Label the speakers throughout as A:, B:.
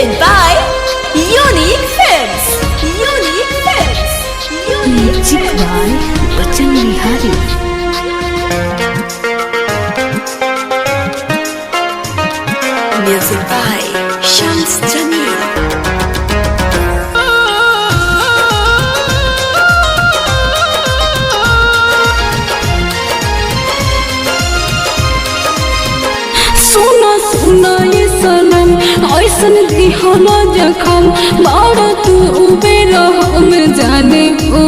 A: Presented by Unique Films. Unique Films.
B: Music by Bachchan Bihari.
A: Music by Shams Jamil.
B: सुना सुना ये सनम ऐसन दिहला जखम बाड़ा तू बेरा हम जाने ओ।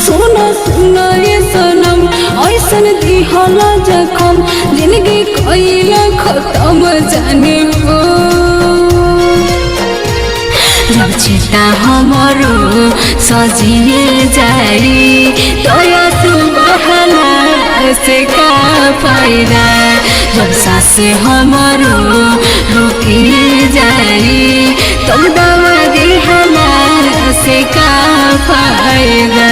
B: सुना सुना ये सनम ऐसन दिहला जखम जिंदगी कइला खत्म जाने ओ। जब चिता हमारो सजिए जाई तोया सुबहला से का फायदा। जब सास हमारो रुकिए जाई तुम दवा दिहला से का फायदा।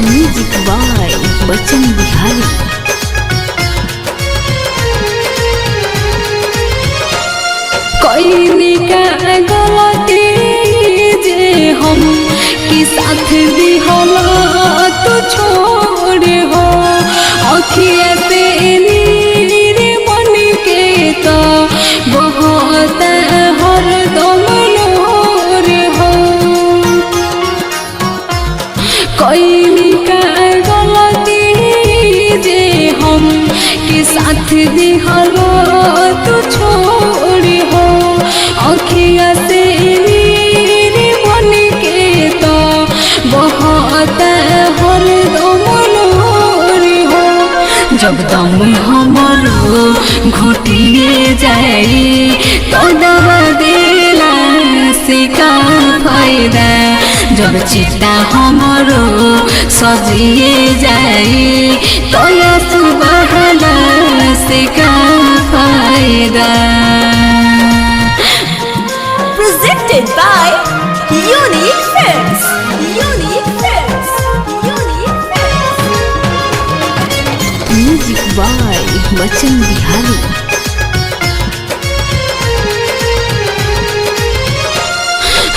B: Music by Bachchan Bihari. कोई का गलती जे हम के साथ दिहला तो छोड़े हो अखिया से नीर बन के तो बहुत हर दम लोरे हो। कोई का गलती जे हम के साथ दिहला तो छोड़े हो अखिया से नीर बन के तो बहुत हर दम लोरे हो। जब दम हमारो घुटिए जाए तो दवा देला से का फायदा। जब चिता हमारो सजिए जाए तो या सुबहला से का फायदा।
A: Presented by Unique Films. Unique Films. Unique Films.
B: Music by Bachchan Bihari.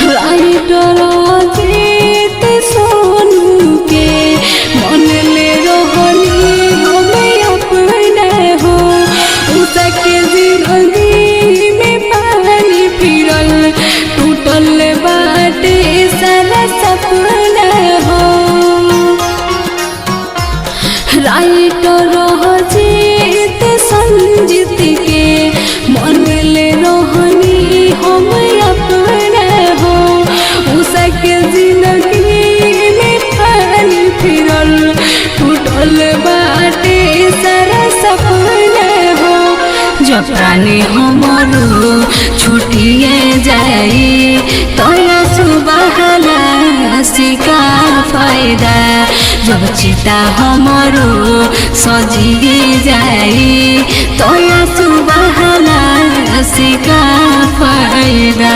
B: Writer Jeet Sonu के मन ले रहनी हमें अपने हो। उसके जिंदगी में पानी फिरल टूटल बाटे सारा सपना हो। राइटर जीत संजीत के मन ले रहनी हम अपने हो। उसके जिंदगी में पानी फिरल टूटल बाटे सारा सपना हो। जब प्राणी हमारो छुटिए जाए तो या सुबहला से का फायदा। जब चिता हमारो सजिए जाए तो या सुबहला से का फायदा।